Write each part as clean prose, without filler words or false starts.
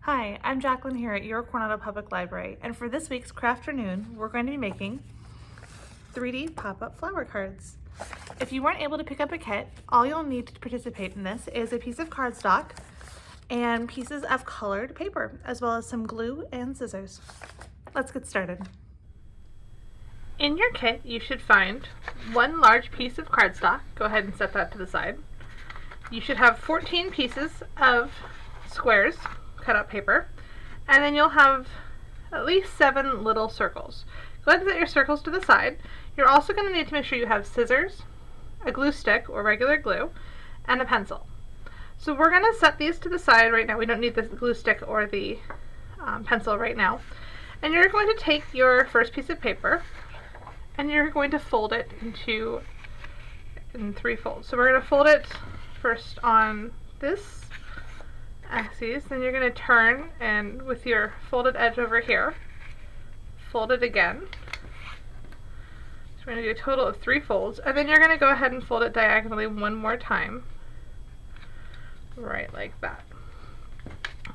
Hi, I'm Jacqueline here at your Coronado Public Library, and for this week's Crafternoon, we're going to be making 3D pop-up flower cards. If you weren't able to pick up a kit, all you'll need to participate in this is a piece of cardstock and pieces of colored paper, as well as some glue and scissors. Let's get started. In your kit, you should find one large piece of cardstock. Go ahead and set that to the side. You should have 14 pieces of squares, cut out paper, and then you'll have at least 7 little circles. Go ahead and set your circles to the side. You're also going to need to make sure you have scissors, a glue stick or regular glue, and a pencil. So we're going to set these to the side right now. We don't need the glue stick or the pencil right now. And you're going to take your first piece of paper and you're going to fold it in 3 folds. So we're going to fold it first on this axes, then you're going to turn and with your folded edge over here, fold it again. So we're going to do a total of 3 folds, and then you're going to go ahead and fold it diagonally one more time, right like that.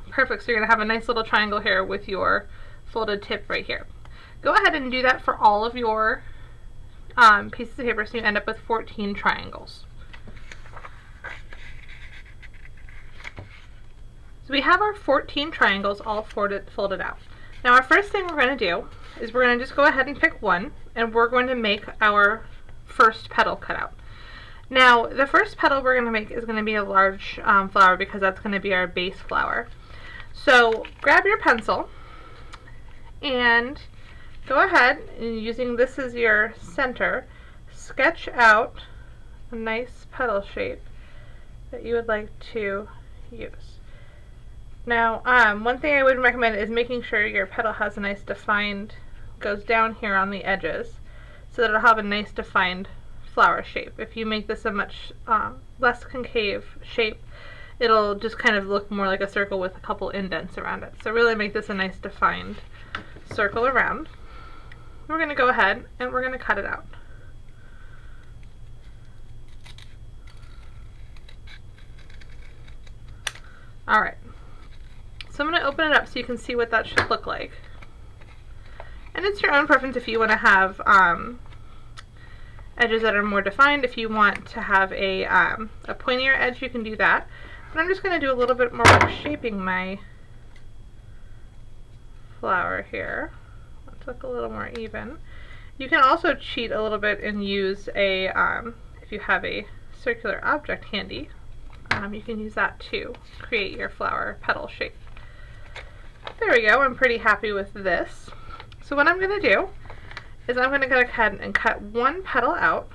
Perfect, so you're going to have a nice little triangle here with your folded tip right here. Go ahead and do that for all of your pieces of paper so you end up with 14 triangles. So we have our 14 triangles all folded out. Now our first thing we're going to do is we're going to just go ahead and pick one, and we're going to make our first petal cutout. Now the first petal we're going to make is going to be a large flower because that's going to be our base flower. So grab your pencil and go ahead and using this as your center, sketch out a nice petal shape that you would like to use. Now, one thing I would recommend is making sure your petal has a nice defined, goes down here on the edges, so that it'll have a nice defined flower shape. If you make this a much less concave shape, it'll just kind of look more like a circle with a couple indents around it. So really make this a nice defined circle around. We're going to go ahead and we're going to cut it out. Alright. So I'm going to open it up so you can see what that should look like. And it's your own preference if you want to have edges that are more defined. If you want to have a pointier edge, you can do that. But I'm just going to do a little bit more work shaping my flower here. Let's look a little more even. You can also cheat a little bit and use a, if you have a circular object handy, you can use that to create your flower petal shape. There we go, I'm pretty happy with this. So what I'm going to do is I'm going to go ahead and cut one petal out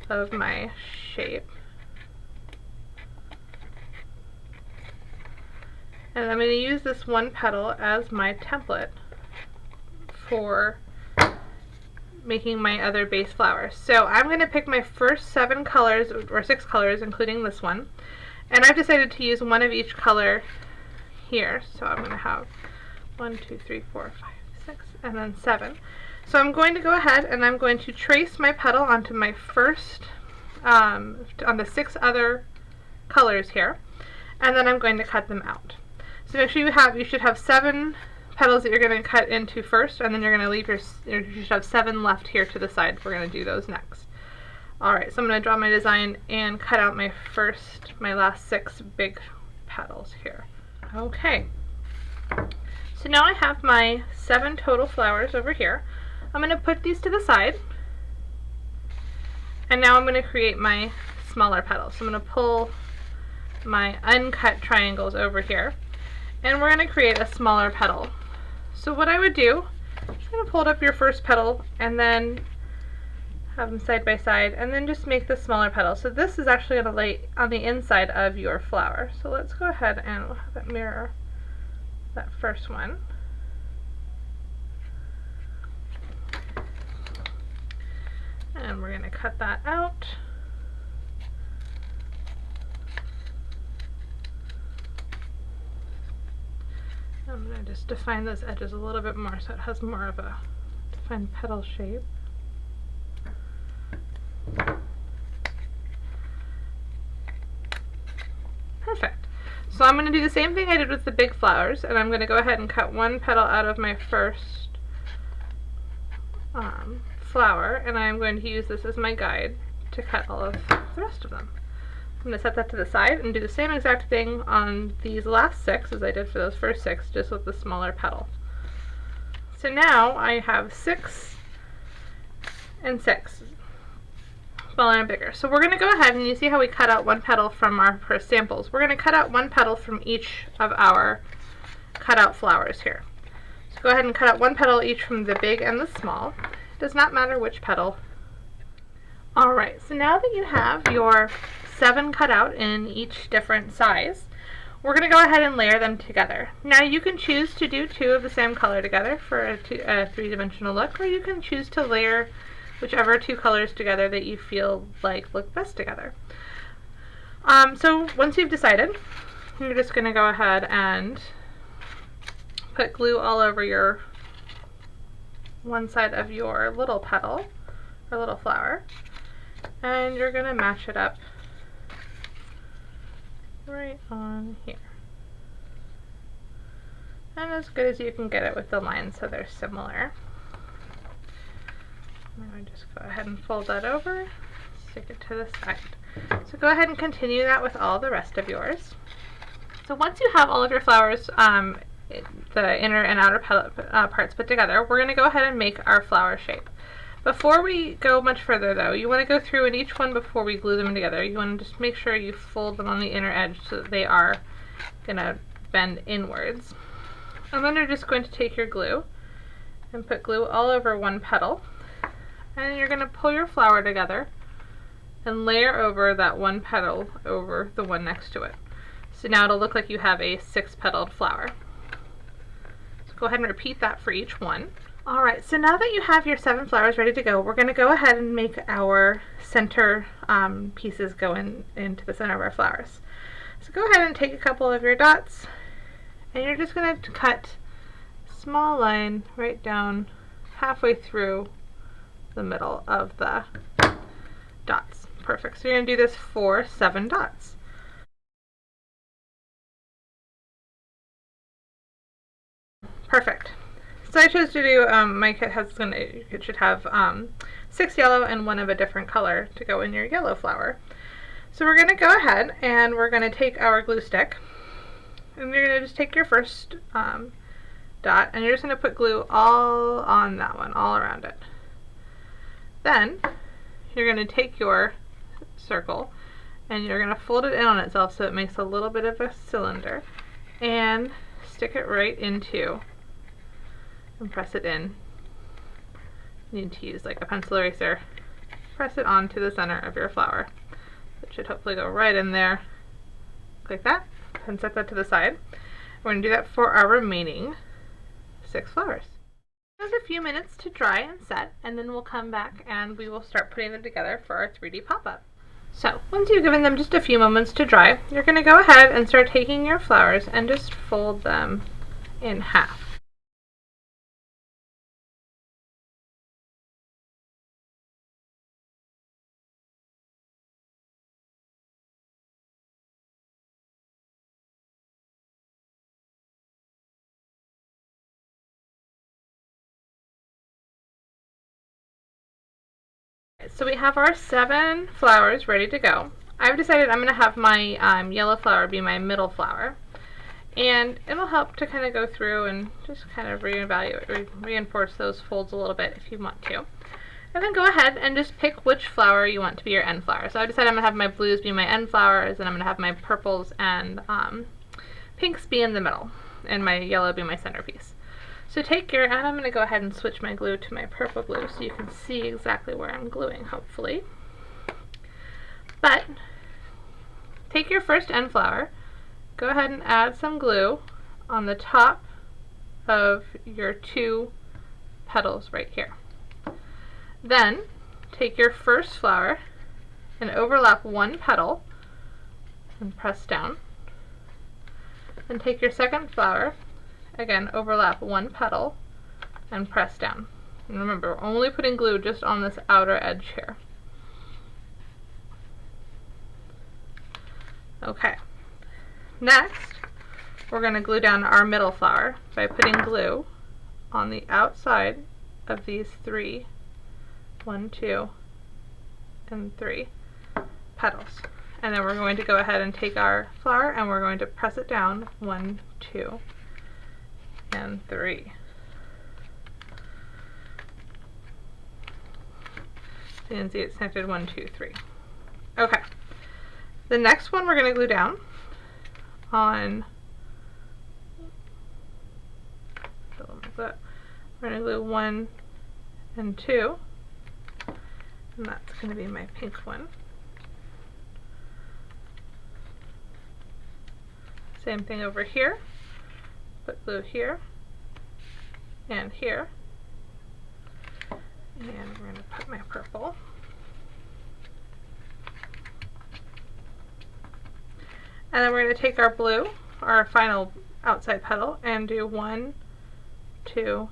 of my shape. And I'm going to use this one petal as my template for making my other base flowers. So I'm going to pick my first 7 colors, or 6 colors, including this one. And I've decided to use one of each color here. So I'm going to have 1, 2, 3, 4, 5, 6, and then 7. So I'm going to go ahead and I'm going to trace my petal onto my first, on the 6 other colors here. And then I'm going to cut them out. So make sure you should have 7 petals that you're going to cut into first, and then you're going to leave you should have 7 left here to the side. We're going to do those next. Alright, so I'm going to draw my design and cut out my last 6 big petals here. Okay, so now I have my 7 total flowers over here. I'm going to put these to the side, and now I'm going to create my smaller petals. So I'm going to pull my uncut triangles over here, and we're going to create a smaller petal. So what I would do, I'm just going to pull up your first petal and then have them side by side, and then just make the smaller petal. So this is actually going to lay on the inside of your flower. So let's go ahead and we'll have it mirror that first one. And we're going to cut that out. I'm going to just define those edges a little bit more so it has more of a defined petal shape. So I'm going to do the same thing I did with the big flowers, and I'm going to go ahead and cut one petal out of my first flower, and I'm going to use this as my guide to cut all of the rest of them. I'm going to set that to the side and do the same exact thing on these last 6 as I did for those first 6, just with the smaller petal. So now I have 6 and 6, smaller and bigger. So we're going to go ahead, and you see how we cut out one petal from our first samples. We're going to cut out one petal from each of our cutout flowers here. So go ahead and cut out one petal each from the big and the small. It does not matter which petal. Alright, so now that you have your 7 cut out in each different size, we're going to go ahead and layer them together. Now you can choose to do 2 of the same color together for a 3-dimensional look, or you can choose to layer whichever 2 colors together that you feel like look best together. So once you've decided, you're just going to go ahead and put glue all over your one side of your little petal or little flower, and you're going to match it up right on here. And as good as you can get it with the lines so they're similar. Now just go ahead and fold that over, stick it to the side. So go ahead and continue that with all the rest of yours. So once you have all of your flowers, the inner and outer parts put together, we're going to go ahead and make our flower shape. Before we go much further though, you want to go through in each one before we glue them together. You want to just make sure you fold them on the inner edge so that they are going to bend inwards. And then you're just going to take your glue and put glue all over one petal. And you're going to pull your flower together and layer over that one petal over the one next to it. So now it'll look like you have a 6-petaled flower. So go ahead and repeat that for each one. Alright, so now that you have your 7 flowers ready to go, we're going to go ahead and make our center pieces go into the center of our flowers. So go ahead and take a couple of your dots, and you're just going to cut a small line right down halfway through the middle of the dots. Perfect. So you're going to do this for 7 dots. Perfect. So I chose to do, my kit it should have 6 yellow and 1 of a different color to go in your yellow flower. So we're going to go ahead and we're going to take our glue stick, and you're going to just take your first dot, and you're just going to put glue all on that one, all around it. Then you're going to take your circle and you're going to fold it in on itself so it makes a little bit of a cylinder, and stick it right into and press it in. You need to use like a pencil eraser. Press it onto the center of your flower. It should hopefully go right in there, like that, and set that to the side. We're going to do that for our remaining 6 flowers. Just a few minutes to dry and set, and then we'll come back and we will start putting them together for our 3D pop-up. So once you've given them just a few moments to dry, you're going to go ahead and start taking your flowers and just fold them in half. So we have our 7 flowers ready to go. I've decided I'm going to have my yellow flower be my middle flower, and it'll help to kind of go through and just kind of reinforce those folds a little bit if you want to. And then go ahead and just pick which flower you want to be your end flower. So I decided I'm going to have my blues be my end flowers, and I'm going to have my purples and pinks be in the middle, and my yellow be my centerpiece. So take your, and I'm going to go ahead and switch my glue to my purple glue so you can see exactly where I'm gluing, hopefully. But take your first end flower, go ahead and add some glue on the top of your 2 petals right here. Then take your first flower and overlap 1 petal and press down. Then take your second flower, again overlap 1 petal and press down. And remember, we're only putting glue just on this outer edge here. Okay. Next, we're going to glue down our middle flower by putting glue on the outside of these 3, 1, 2, and 3 petals. And then we're going to go ahead and take our flower and we're going to press it down 1, 2, and 3. So you can see it's connected 1, 2, 3. Okay. The next one we're going to glue down on, we're going to glue 1 and 2, and that's going to be my pink one. Same thing over here. Put glue here and here. And we're going to put my purple. And then we're going to take our blue, our final outside petal, and do 1, 2,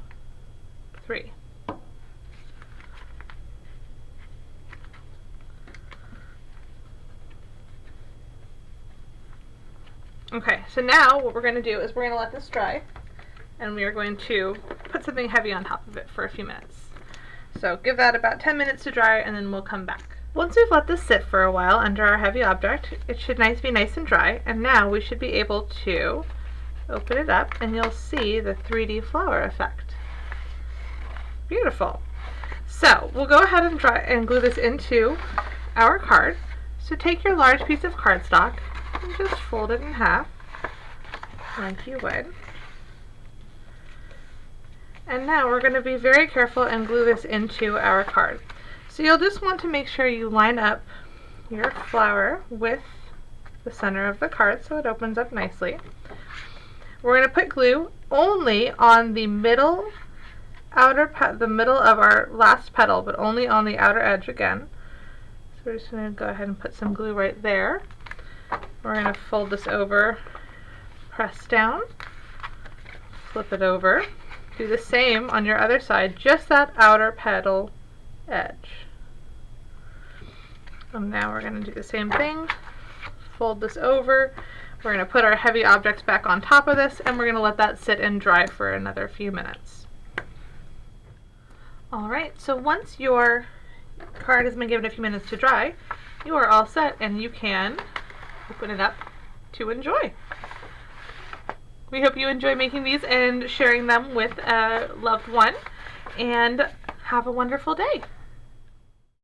3. Okay, so now what we're going to do is we're going to let this dry, and we are going to put something heavy on top of it for a few minutes. So give that about 10 minutes to dry, and then we'll come back. Once we've let this sit for a while under our heavy object, it should be nice and dry, and now we should be able to open it up, and you'll see the 3D flower effect. Beautiful. So we'll go ahead and glue this into our card. So take your large piece of cardstock and just fold it in half, like you would. And now we're going to be very careful and glue this into our card. So you'll just want to make sure you line up your flower with the center of the card so it opens up nicely. We're going to put glue only on the middle the middle of our last petal, but only on the outer edge again. So we're just going to go ahead and put some glue right there. We're going to fold this over, press down, flip it over. Do the same on your other side, just that outer petal edge. And now we're going to do the same thing, fold this over. We're going to put our heavy objects back on top of this, and we're going to let that sit and dry for another few minutes. Alright, so once your card has been given a few minutes to dry, you are all set and you can open it up to enjoy. We hope you enjoy making these and sharing them with a loved one, and have a wonderful day.